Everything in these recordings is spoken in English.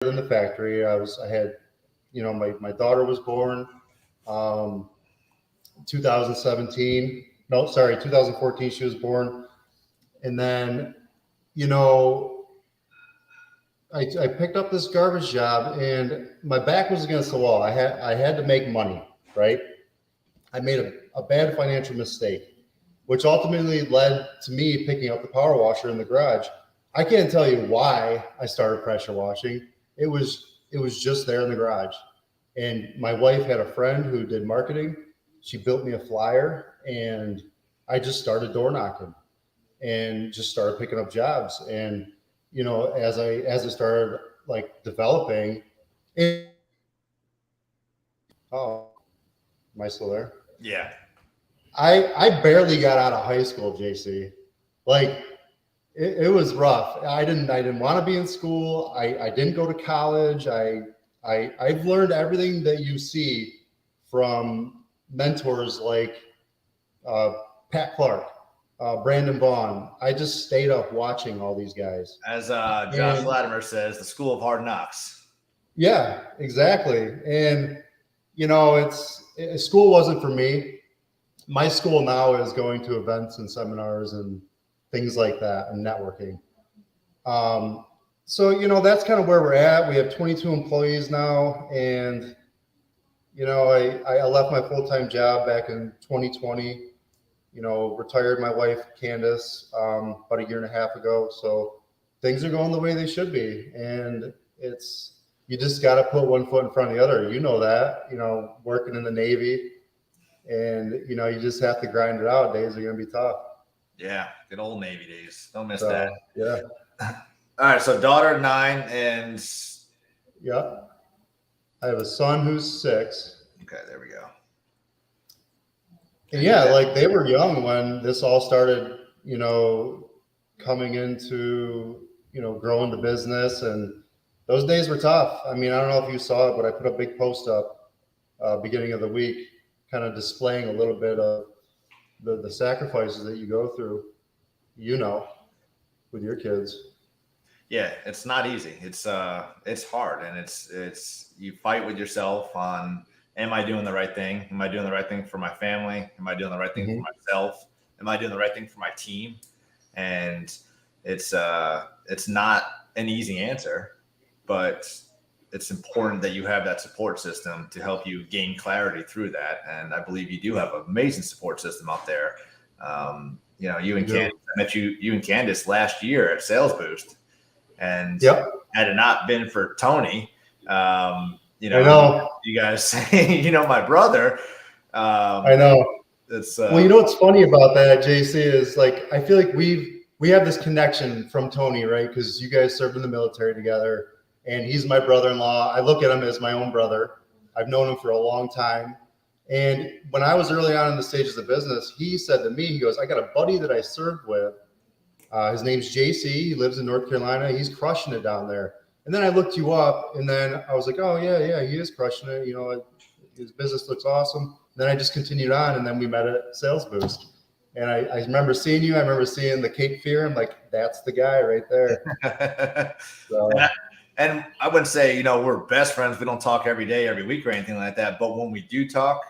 in the factory. I had, my daughter was born 2017. No, sorry, 2014 she was born. And then, I picked up this garbage job and my back was against the wall. I had to make money, right? I made a bad financial mistake, which ultimately led to me picking up the power washer in the garage. I can't tell you why I started pressure washing. It was just there in the garage. And my wife had a friend who did marketing. She built me a flyer and I just started door knocking and just started picking up jobs. And, as I started like developing, oh, am I still there? Yeah. I barely got out of high school, JC. Like it was rough. I didn't want to be in school. I didn't go to college. I've learned everything that you see from mentors like Pat Clark, Brandon Vaughn. I just stayed up watching all these guys. As Josh Latimer says, the school of hard knocks. Yeah, exactly. And school wasn't for me. My school now is going to events and seminars and things like that and networking. So that's kind of where we're at. We have 22 employees now, and I left my full-time job back in 2020. Retired my wife Candace about a year and a half ago. So things are going the way they should be, and you just got to put one foot in front of the other. You know that. Working in the Navy, and you just have to grind it out. Days are going to be tough. Yeah, good old Navy days. Don't miss that. Yeah. All right, so daughter 9 and yeah, I have a son who's 6. Okay, there we go. And yeah, like they were young when this all started, coming into, growing the business, and those days were tough. I mean, I don't know if you saw it, but I put a big post up beginning of the week, kind of displaying a little bit of the sacrifices that you go through, with your kids. Yeah, it's not easy. It's hard, and it's you fight with yourself on, am I doing the right thing? Am I doing the right thing for my family? Am I doing the right thing for myself? Am I doing the right thing for my team? And it's not an easy answer, but it's important that you have that support system to help you gain clarity through that. And I believe you do have an amazing support system out there. You and Candace, I met you and Candace last year at Sales Boost. And had it not been for Tony, you guys, my brother. I know. It's well, what's funny about that, JC, is like I feel like we have this connection from Tony, right? Because you guys served in the military together, and he's my brother-in-law. I look at him as my own brother. I've known him for a long time. And when I was early on in the stages of business, he said to me, he goes, I got a buddy that I served with. His name's JC. He lives in North Carolina. He's crushing it down there. And then I looked you up, and then I was like, oh, yeah, he is crushing it. His business looks awesome. And then I just continued on, and then we met at Sales Boost. And I remember seeing you. I remember seeing the Cape Fear. I'm like, that's the guy right there. So. And I wouldn't say, we're best friends. We don't talk every day, every week or anything like that. But when we do talk,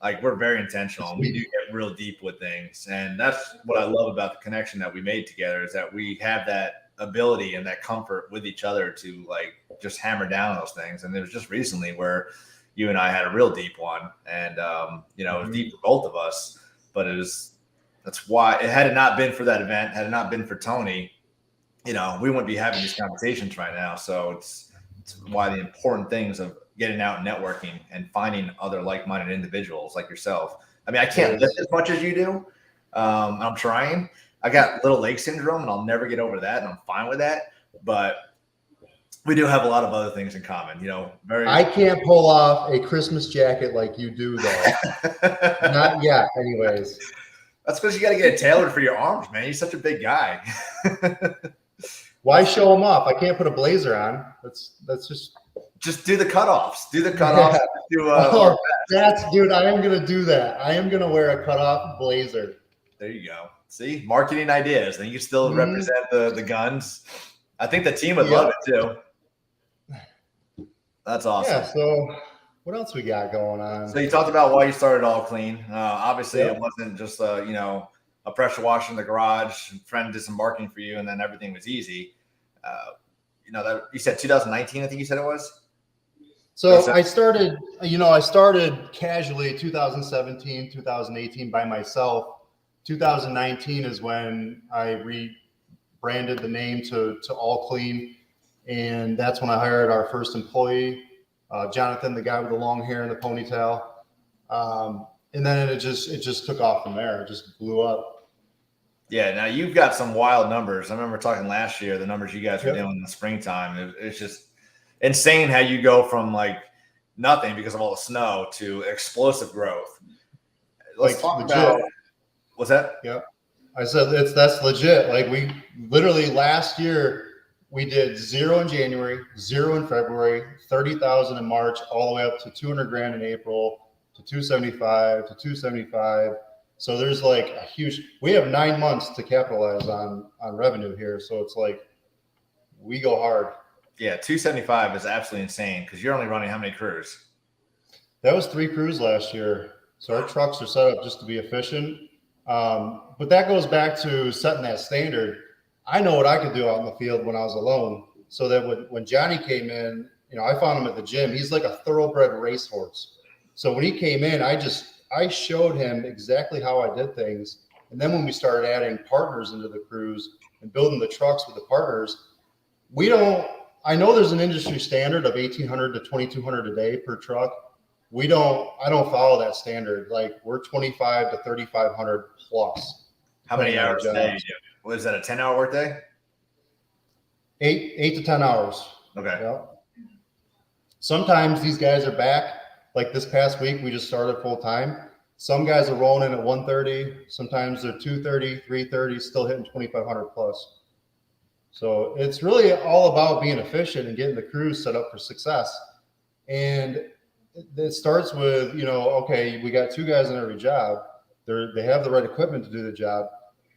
like we're very intentional. We do get real deep with things. And that's what I love about the connection that we made together, is that we have that ability and that comfort with each other to like just hammer down those things. And it was just recently where you and I had a real deep one, and it was deep for both of us. But that's why had it not been for that event, had it not been for Tony, we wouldn't be having these conversations right now. So it's why the important things of getting out and networking and finding other like-minded individuals like yourself. I mean, I can't lift as much as you do. I'm trying. I got little leg syndrome, and I'll never get over that, and I'm fine with that. But we do have a lot of other things in common. I can't pull off a Christmas jacket like you do, though. Not yet, anyways. That's because you got to get it tailored for your arms, man. You're such a big guy. Why show them off? I can't put a blazer on. That's just do the cutoffs. Do the cutoffs. Yeah. Dude, I am gonna do that. I am gonna wear a cutoff blazer. There you go. See, marketing ideas. Then you can still represent the guns. I think the team would love it too. That's awesome. Yeah. So what else we got going on? So you talked about why you started All Clean. Obviously, Yep. it wasn't just a pressure washer in the garage, friend did some marketing for you, and then everything was easy. That you said 2019, I think you said it was. So I started casually 2017, 2018 by myself. 2019 is when I rebranded the name to All Clean. And that's when I hired our first employee, Jonathan, the guy with the long hair and the ponytail. And then it just took off from there. It just blew up. Yeah, now you've got some wild numbers. I remember talking last year, the numbers you guys were Yep. doing in the springtime. It's just insane how you go from like nothing because of all the snow to explosive growth. Let's talk legit. about what's that? Yeah. I said that's legit. Like we literally last year we did 0 in January, 0 in February, 30,000 in March, all the way up to 200 grand in April, to 275, to 275. So there's like a huge, we have 9 months to capitalize on revenue here. So it's like, we go hard. Yeah. 275 is absolutely insane because you're only running how many crews? That was 3 crews last year. So our trucks are set up just to be efficient. But that goes back to setting that standard. I know what I could do out in the field when I was alone. So that when Johnny came in, I found him at the gym. He's like a thoroughbred racehorse. So when he came in, I showed him exactly how I did things. And then when we started adding partners into the crews and building the trucks with the partners, I know there's an industry standard of 1,800 to 2,200 a day per truck. I don't follow that standard. Like we're 25 to 3,500 plus. How many hours a day do you do? Was that a 10-hour workday? 8 to 10 hours. Okay. Yeah. Sometimes these guys are back. Like this past week, we just started full time. Some guys are rolling in at 1:30. Sometimes they're 2:30, 3:30, still hitting 2,500 plus. So it's really all about being efficient and getting the crews set up for success. And it starts with, okay, we got 2 guys on every job. They have the right equipment to do the job.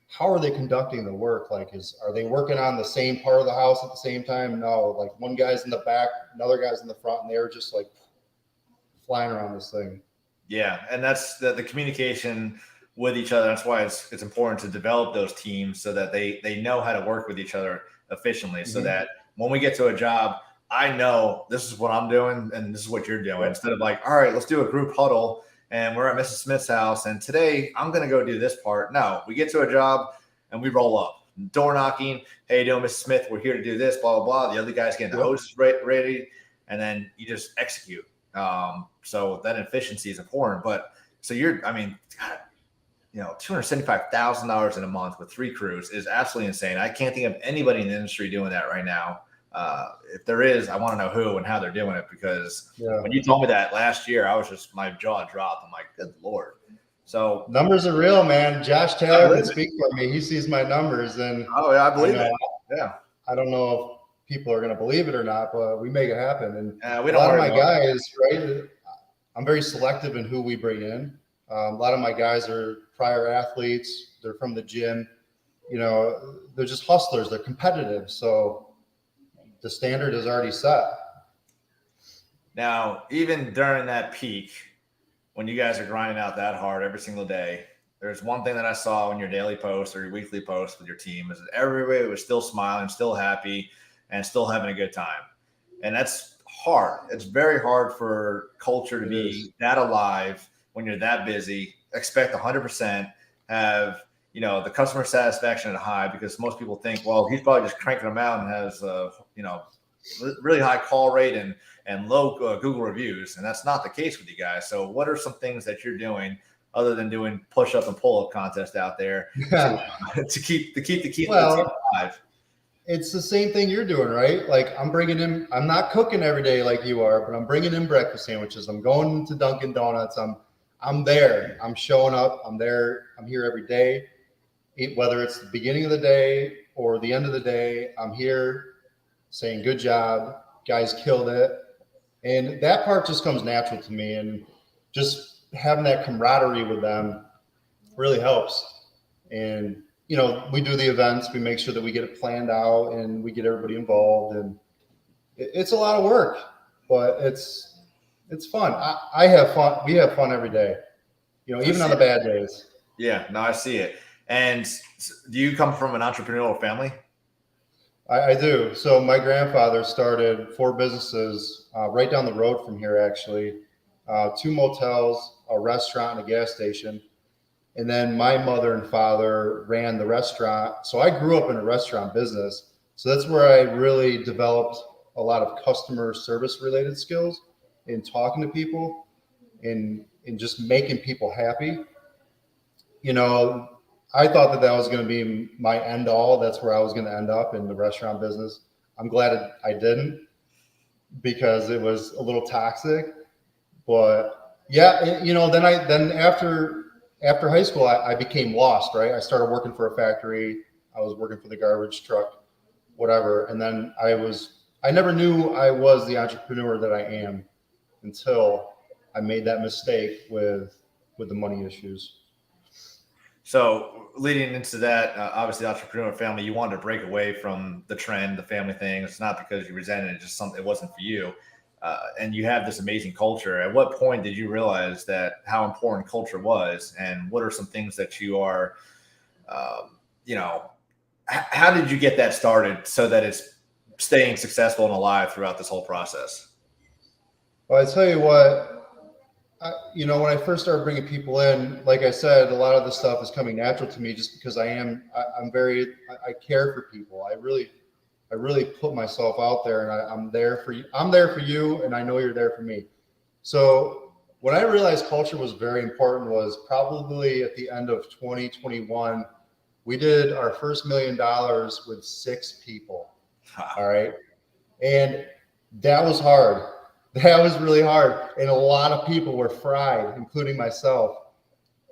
How are they conducting the work? Like, are they working on the same part of the house at the same time? No, like one guy's in the back, another guy's in the front, and they're just like flying around this thing. Yeah, and that's the communication with each other. That's why it's important to develop those teams so that they know how to work with each other efficiently. So that when we get to a job, I know this is what I'm doing and this is what you're doing. Instead of like, all right, let's do a group huddle and we're at Mrs. Smith's house and today I'm going to go do this part. No, we get to a job and we roll up. Door knocking. Hey, doing Mrs. Smith, we're here to do this, blah, blah, blah. The other guy's getting the hose ready and then you just execute. So that efficiency is important. But so $275,000 in a month with 3 crews is absolutely insane. I can't think of anybody in the industry doing that right now. If there is, I want to know who and how they're doing it because when you told me that last year, my jaw dropped. I'm like, good Lord. So numbers are real, man. Josh Taylor can speak for me. He sees my numbers and I believe it. Yeah. I don't know if people are going to believe it or not, but we make it happen. And a lot of my guys, right? I'm very selective in who we bring in. A lot of my guys are prior athletes. They're from the gym. They're just hustlers. They're competitive. So the standard is already set. Now, even during that peak, when you guys are grinding out that hard every single day, there's one thing that I saw in your daily post or your weekly post with your team is that everybody was still smiling, still happy, and still having a good time. And that's hard. It's very hard for culture to be that alive when you're that busy, expect 100%, have, the customer satisfaction at a high because most people think, well, he's probably just cranking them out and has, really high call rate and low Google reviews. And that's not the case with you guys. So what are some things that you're doing other than doing push-up and pull-up contest out there to keep the team alive? It's the same thing you're doing, right? Like I'm not cooking every day like you are, but I'm bringing in breakfast sandwiches. I'm going to Dunkin' Donuts. I'm there. I'm showing up. I'm there. I'm here every day. Whether it's the beginning of the day or the end of the day, I'm here saying, good job. Guys killed it. And that part just comes natural to me. And just having that camaraderie with them really helps. And we do the events, we make sure that we get it planned out and we get everybody involved. And it's a lot of work. but it's fun. I have fun. We have fun every day, even on the bad days. Yeah, no, I see it. And do you come from an entrepreneurial family? I do. So my grandfather started 4 businesses right down the road from here, actually, 2 motels, a restaurant, and a gas station. And then my mother and father ran the restaurant. So I grew up in a restaurant business. So that's where I really developed a lot of customer service related skills in talking to people and in just making people happy. I thought that was going to be my end all. That's where I was going to end up in the restaurant business. I'm glad I didn't, because it was a little toxic. But yeah, then after high school, I became lost, right? I started working for a factory. I was working for the garbage truck, whatever. And then I never knew I was the entrepreneur that I am until I made that mistake with the money issues. So leading into that, obviously, entrepreneurial family, you wanted to break away from the trend, the family thing. It's not because you resented it, just something it wasn't for you. And you have this amazing culture. At what point did you realize that how important culture was, and what are some things that you are, how did you get that started so that it's staying successful and alive throughout this whole process? Well, I tell you what, when I first started bringing people in, like I said, a lot of the stuff is coming natural to me just because I care for people. I really put myself out there, and I'm there for you. I'm there for you, and I know you're there for me. So when I realized culture was very important was probably at the end of 2021. We did our first $1 million with 6 people. All right. And that was hard. That was really hard. And a lot of people were fried, including myself.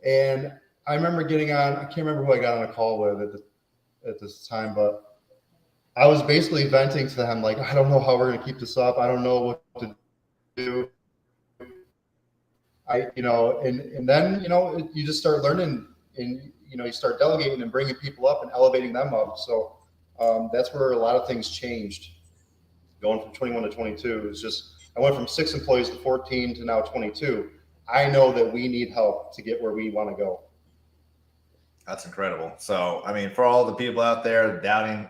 And I remember getting on, I can't remember who I got on a call with at this time, but I was basically venting to them, like, I don't know how we're going to keep this up. I don't know what to do. And then, you just start learning, and, you start delegating and bringing people up and elevating them up. So that's where a lot of things changed. Going from 21 to 22 is just, I went from 6 employees to 14 to now 22. I know that we need help to get where we want to go. That's incredible. So, I mean, for all the people out there doubting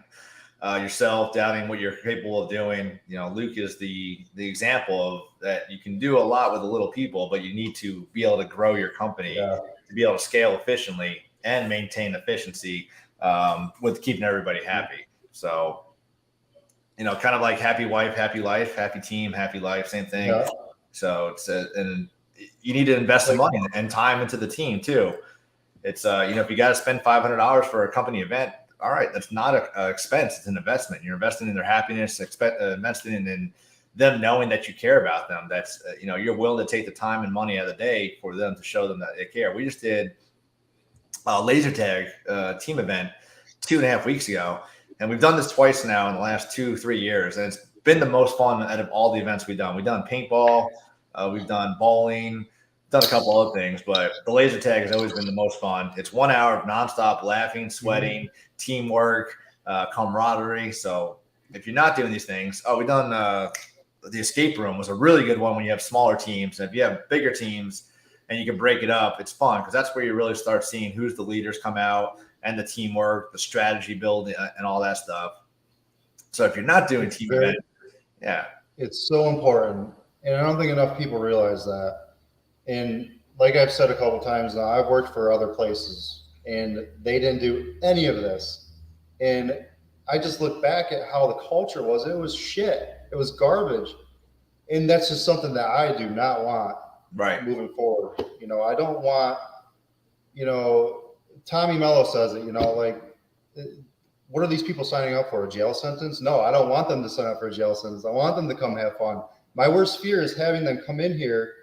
yourself, doubting what you're capable of doing, Luke is the example of that. You can do a lot with a little people, but you need to be able to grow your company to be able to scale efficiently and maintain efficiency with keeping everybody happy. So, kind of like happy wife, happy life, happy team, happy life, same thing. Yeah. So it's and you need to invest some money and time into the team too. It's if you got to spend $500 for a company event, all right, that's not an expense; it's an investment. You're investing in their happiness, investing in them knowing that you care about them. That's you're willing to take the time and money out of the day for them to show them that they care. We just did a laser tag team event 2.5 weeks ago. And we've done this twice now in the last 2-3 years. And it's been the most fun out of all the events we've done. We've done paintball, we've done bowling, done a couple other things, but the laser tag has always been the most fun. It's 1 hour of nonstop laughing, sweating, teamwork, camaraderie. So if you're not doing these things, we've done the escape room was a really good one when you have smaller teams. And if you have bigger teams and you can break it up, it's fun because that's where you really start seeing who's the leaders come out, and the teamwork, the strategy building, and all that stuff. So if you're not doing team event, it's so important, and I don't think enough people realize that. And like I've said a couple of times now, I've worked for other places, and they didn't do any of this. And I just look back at how the culture was. It was shit. It was garbage, and that's just something that I do not want. Right. Moving forward, I don't want, Tommy Mello says it, what are these people signing up for? A jail sentence? No, I don't want them to sign up for a jail sentence. I want them to come have fun. My worst fear is having them come in here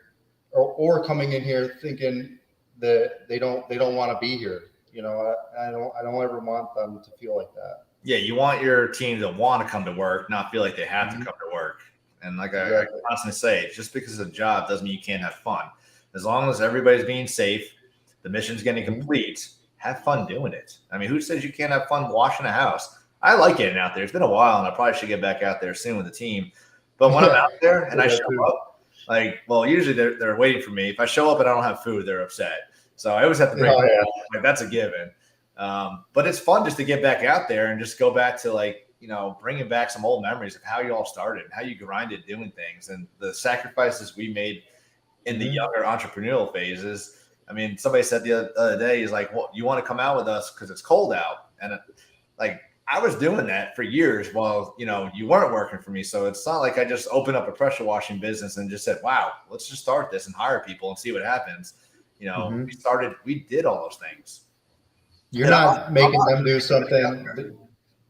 or coming in here thinking that they don't want to be here. I don't ever want them to feel like that. Yeah, you want your team to want to come to work, not feel like they have to come to work. And like I constantly say, just because it's a job doesn't mean you can't have fun. As long as everybody's being safe, the mission's getting complete. Have fun doing it. I mean, who says you can't have fun washing a house? I like getting out there. It's been a while, and I probably should get back out there soon with the team. But when I'm out there and I Yeah, show too. up, like, well, usually they're waiting for me. If I show up and I don't have food, they're upset. So I always have to bring Oh, yeah. like that's a given. But it's fun just to get back out there and just go back to like, bringing back some old memories of how you all started, how you grinded doing things, and the sacrifices we made in the younger entrepreneurial phases. I mean, somebody said the other day, he's like, well, you want to come out with us because it's cold out. And like, I was doing that for years while, you weren't working for me. So it's not like I just opened up a pressure washing business and just said, wow, let's just start this and hire people and see what happens. We did all those things. You're And not making them do something.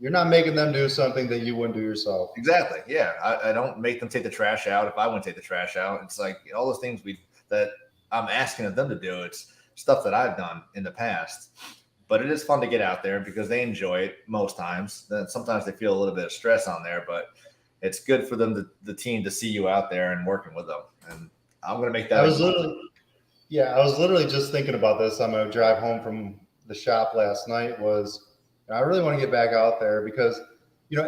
You're not making them do something that you wouldn't do yourself. Exactly. Yeah. I don't make them take the trash out if I wouldn't take the trash out. It's like all those things that I'm asking of them to do. It's stuff that I've done in the past. But it is fun to get out there because they enjoy it most times. Then sometimes they feel a little bit of stress on there, but it's good for them, the team, to see you out there and working with them. And I'm going to make that. I was literally just thinking about this on my drive home from the shop last night. I really want to get back out there because,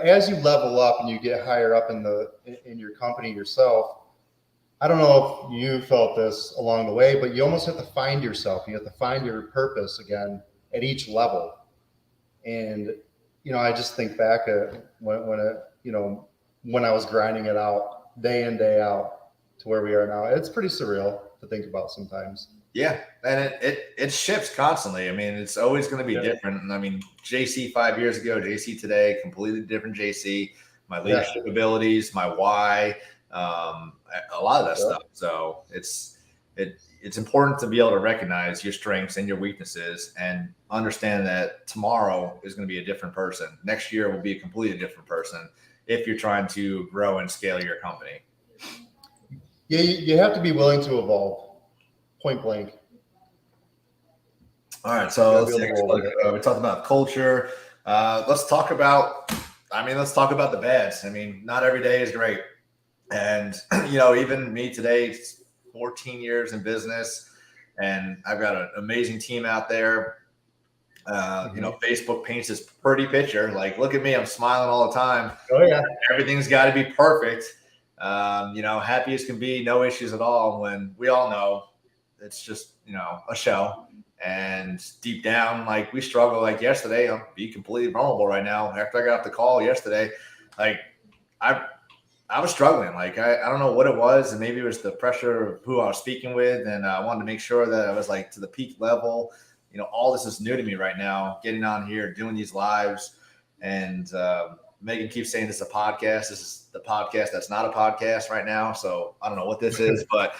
as you level up and you get higher up in your company yourself, I don't know if you felt this along the way, but you almost have to find yourself. You have to find your purpose again at each level. And, I just think back at when I was grinding it out day in, day out to where we are now. It's pretty surreal to think about sometimes. Yeah, and it shifts constantly. I mean, it's always going to be different. And I mean, JC 5 years ago, JC today, completely different JC. My leadership abilities, my why, a lot of that stuff. So it's important to be able to recognize your strengths and your weaknesses and understand that tomorrow is going to be a different person. Next year will be a completely different person if you're trying to grow and scale your company. Yeah, you have to be willing to evolve. Point blank. All right, so we talked about culture. Let's talk about the bads. I mean, not every day is great. And, even me today, 14 years in business, and I've got an amazing team out there. Facebook paints this pretty picture. Like, look at me, I'm smiling all the time. Oh, yeah. Everything's got to be perfect. Happy as can be, no issues at all, when we all know it's just, a show. And deep down, like, we struggle. Like yesterday, I'll be completely vulnerable right now. After I got off the call yesterday, like I was struggling. Like, I don't know what it was. And maybe it was the pressure of who I was speaking with. And I wanted to make sure that I was like to the peak level. All this is new to me right now, getting on here, doing these lives. And Megan keeps saying this is a podcast. This is the podcast that's not a podcast right now. So I don't know what this is, but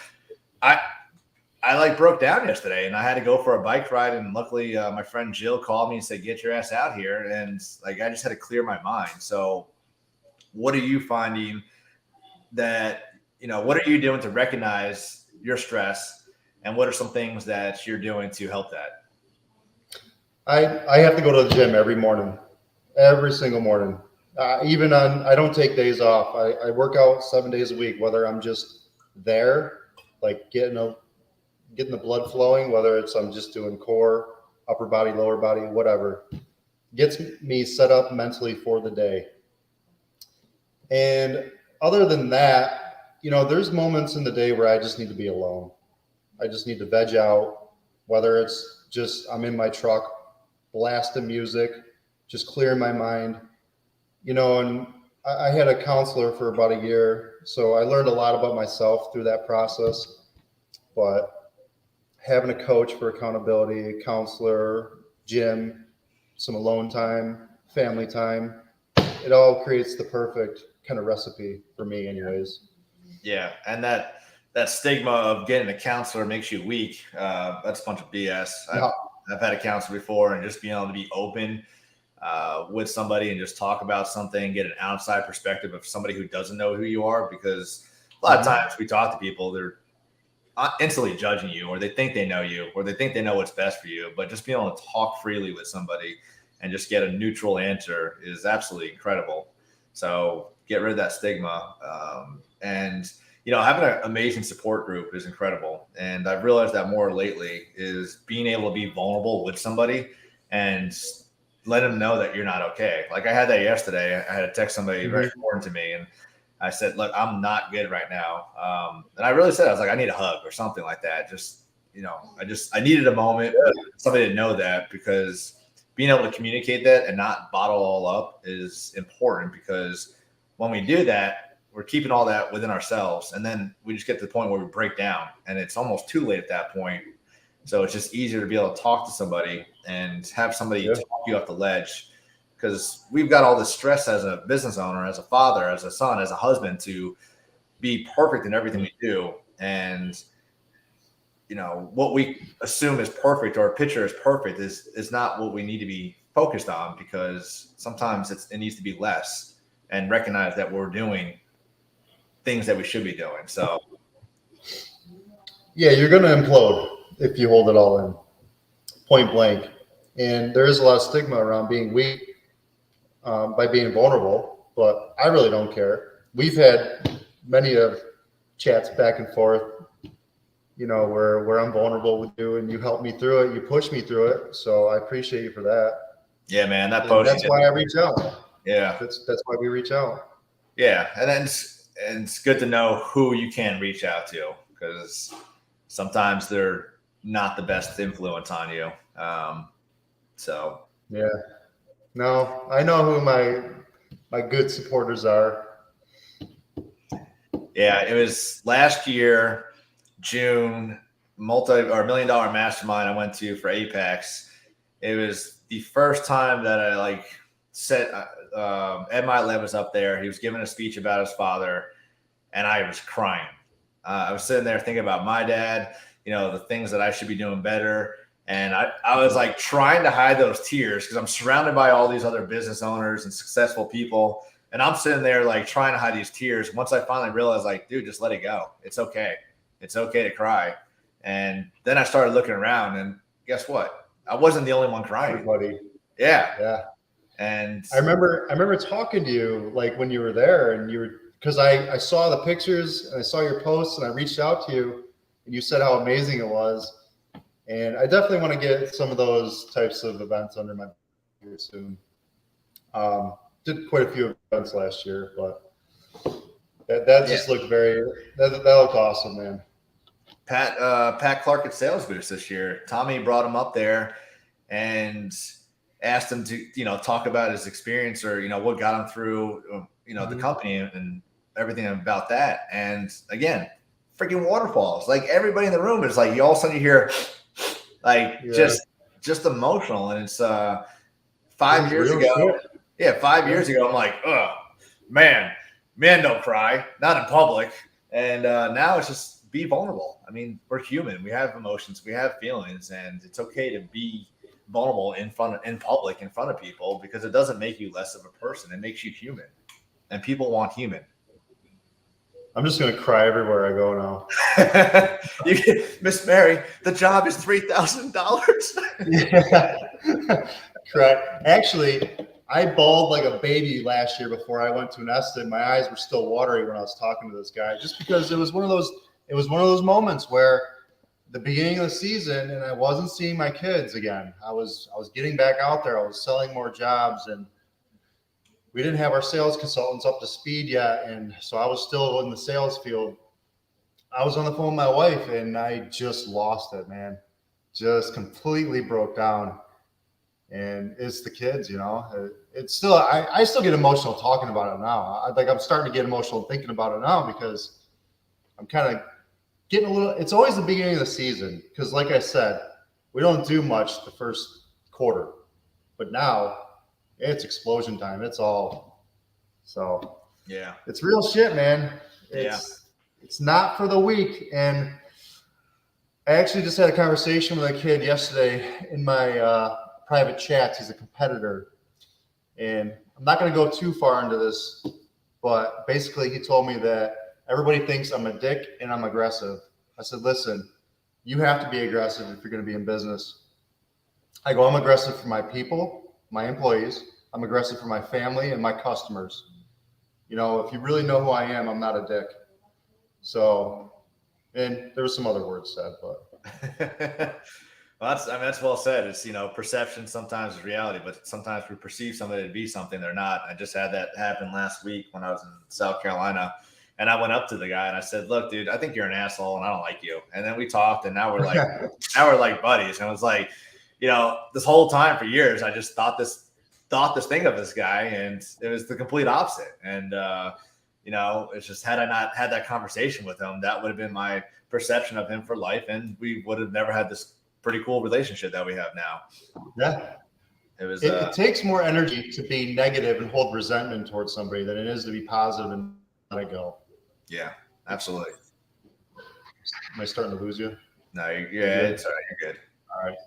I like broke down yesterday and I had to go for a bike ride. And luckily my friend Jill called me and said, get your ass out here. And like, I just had to clear my mind. So what are you finding that, what are you doing to recognize your stress, and what are some things that you're doing to help that? I have to go to the gym every morning, every single morning. I don't take days off. I work out 7 days a week, whether I'm just there, like getting the blood flowing, whether it's I'm just doing core, upper body, lower body, whatever, gets me set up mentally for the day. And other than that, there's moments in the day where I just need to be alone. I just need to veg out, whether it's just I'm in my truck, blasting music, just clearing my mind, and I had a counselor for about a year. So I learned a lot about myself through that process, but having a coach for accountability, a counselor, gym, some alone time, family time, it all creates the perfect kind of recipe for me anyways. Yeah. And that stigma of getting a counselor makes you weak. That's a bunch of BS. I've had a counselor before, and just being able to be open with somebody and just talk about something, get an outside perspective of somebody who doesn't know who you are, because a lot of times we talk to people, they're instantly judging you, or they think they know you, or they think they know what's best for you. But just being able to talk freely with somebody and just get a neutral answer is absolutely incredible. So get rid of that stigma. And having an amazing support group is incredible. And I've realized that more lately is being able to be vulnerable with somebody and let them know that you're not okay. Like I had that yesterday. I had to text somebody very important to me, and I said, look, I'm not good right now. And I really said, I was like, I need a hug or something like that. Just, I needed a moment, but somebody didn't know that, because being able to communicate that and not bottle all up is important, because when we do that, we're keeping all that within ourselves. And then we just get to the point where we break down, and it's almost too late at that point. So it's just easier to be able to talk to somebody and have somebody talk you off the ledge, because we've got all this stress as a business owner, as a father, as a son, as a husband, to be perfect in everything we do. And what we assume is perfect, or a picture is perfect, is not what we need to be focused on, because sometimes it needs to be less, and recognize that we're doing things that we should be doing. So yeah, you're going to implode if you hold it all in, point blank. And there is a lot of stigma around being weak by being vulnerable, but I really don't care. We've had many of chats back and forth, where I'm vulnerable with you, and you help me through it, you push me through it. So I appreciate you for that. Yeah, man, that's why I reach out. Yeah, that's why we reach out. Yeah, and then it's good to know who you can reach out to, because sometimes they're not the best influence on you. So yeah, no, I know who my good supporters are. Yeah, it was last year, June, $1 million mastermind I went to for Apex. It was the first time that I said, Ed Milet was up there. He was giving a speech about his father, and I was crying. I was sitting there thinking about my dad, the things that I should be doing better. And I was trying to hide those tears, because I'm surrounded by all these other business owners and successful people. And I'm sitting there trying to hide these tears. Once I finally realized, dude, just let it go. It's okay. It's okay to cry. And then I started looking around, and guess what? I wasn't the only one crying. Everybody. Yeah. Yeah. And I remember talking to you when you were there, and because I saw the pictures and I saw your posts, and I reached out to you, and you said how amazing it was. And I definitely want to get some of those types of events under my belt soon. Did quite a few events last year, but that just looked that looked awesome, man. Pat Clark at Sales Boost this year. Tommy brought him up there and asked him to, talk about his experience, or, what got him through, the company and everything about that. And again, freaking waterfalls. Everybody in the room is you all of a sudden you hear just emotional. And it's 5 years ago. Shit. Yeah, 5 years ago, I'm like, oh, man don't cry, not in public. And now it's just be vulnerable. I mean, we're human. We have emotions. We have feelings. And it's okay to be vulnerable in public, in front of people, because it doesn't make you less of a person. It makes you human. And people want human. I'm just going to cry everywhere I go now. Miss Mary, the job is $3,000. Yeah. Correct. Actually, I bawled like a baby last year before I went to Nesta, and my eyes were still watery when I was talking to this guy, just because it was one of those moments where the beginning of the season, and I wasn't seeing my kids again. I was getting back out there. I was selling more jobs, and we didn't have our sales consultants up to speed yet. And so I was still in the sales field. I was on the phone with my wife, and I just lost it, man. Just completely broke down. And it's the kids, it's still, I still get emotional talking about it now. I'm starting to get emotional thinking about it now, because I'm kind of getting a little, it's always the beginning of the season. Because like I said, we don't do much the first quarter, but now it's explosion time. It's all, so yeah, it's real shit, man. It's not for the weak. And I actually just had a conversation with a kid yesterday in my, private chats. He's a competitor, and I'm not going to go too far into this, but basically he told me that everybody thinks I'm a dick and I'm aggressive. I said, listen, you have to be aggressive if you're going to be in business. I go, I'm aggressive for my people, my employees. I'm aggressive for my family and my customers. If you really know who I am, I'm not a dick. So, and there was some other words said, but Well, that's well said. It's, perception sometimes is reality, but sometimes we perceive somebody to be something they're not. I just had that happen last week when I was in South Carolina, and I went up to the guy and I said, "Look, dude, I think you're an asshole and I don't like you." And then we talked, and now we're like buddies. And it was like, this whole time for years, I just thought this thing of this guy, and it was the complete opposite. And it's just, had I not had that conversation with him, that would have been my perception of him for life, and we would have never had this pretty cool relationship that we have now. Yeah. It takes more energy to be negative and hold resentment towards somebody than it is to be positive and let it go. Yeah, absolutely. Am I starting to lose you? No, it's all right. You're good. All right.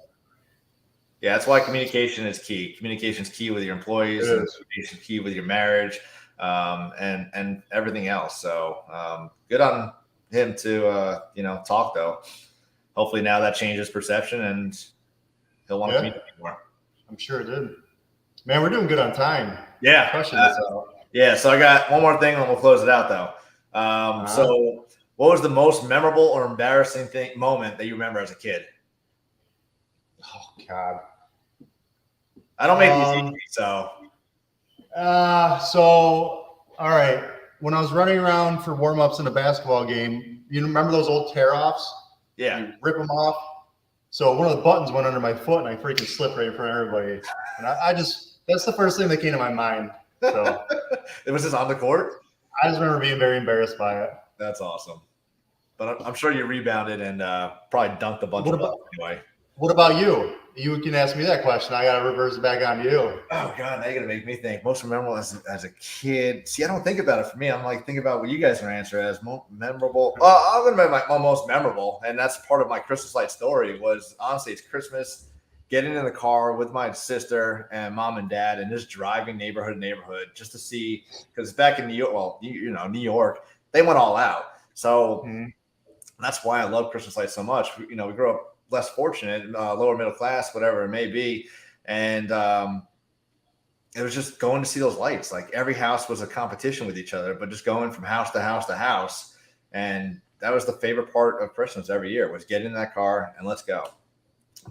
Yeah, that's why communication is key. Communication is key with your employees. Communication is key with your marriage, and everything else. So good on him to talk though. Hopefully now that changes perception and he'll want to communicate more. I'm sure it did. Man, we're doing good on time. Yeah. Crushing this out. Yeah. So I got one more thing and we'll close it out though. So what was the most memorable or embarrassing moment that you remember as a kid? Oh God. I don't make these easy, so. All right. When I was running around for warm-ups in a basketball game, you remember those old tear-offs? Yeah. You rip them off. So one of the buttons went under my foot and I freaking slipped right in front of everybody. And that's the first thing that came to my mind. So it was just on the court? I just remember being very embarrassed by it. That's awesome. But I'm sure you rebounded and probably dunked a bunch of them anyway. What about you? You can ask me that question. I got to reverse it back on you. Oh, God, now you're going to make me think. Most memorable as a kid. See, I don't think about it for me. I'm like, think about what you guys are answering as most memorable. I'm going to make my most memorable, and that's part of my Christmas light story was, honestly, it's Christmas, getting in the car with my sister and mom and dad and just driving neighborhood to neighborhood just to see, because back in New York, New York, they went all out. So that's why I love Christmas lights so much. We grew up less fortunate, lower middle class, whatever it may be. And it was just going to see those lights. Like every house was a competition with each other, but just going from house to house to house. And that was the favorite part of Christmas every year was get in that car and let's go.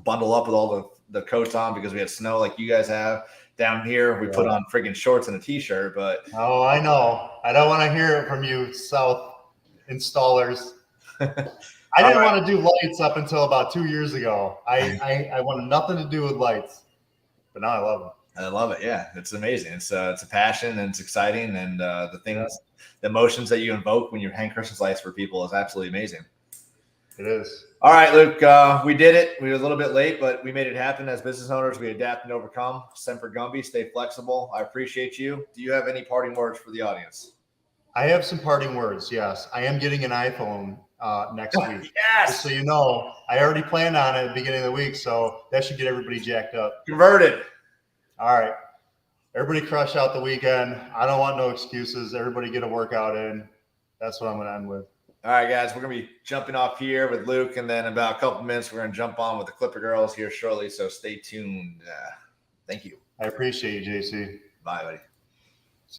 Bundle up with all the coats on because we had snow like you guys have. Down here, we put on friggin' shorts and a t-shirt, but. Oh, I know. I don't want to hear it from you South installers. I didn't want to do lights up until about 2 years ago. I wanted nothing to do with lights, but now I love them. I love it. Yeah, it's amazing. It's a passion and it's exciting, and the emotions that you invoke when you hang Christmas lights for people is absolutely amazing. It is. All right, Luke, we did it. We were a little bit late, but we made it happen. As business owners, we adapt and overcome. Semper Gumby, stay flexible. I appreciate you. Do you have any parting words for the audience? I have some parting words. Yes, I am getting an iPhone next week. Yes. Just so you know, I already planned on it at the beginning of the week, so that should get everybody jacked up. Converted. All right. Everybody crush out the weekend. I don't want no excuses. Everybody get a workout in. That's what I'm going to end with. All right, guys, we're going to be jumping off here with Luke, and then in about a couple minutes, we're going to jump on with the Clipper Girls here shortly, so stay tuned. Thank you. I appreciate you, JC. Bye, buddy.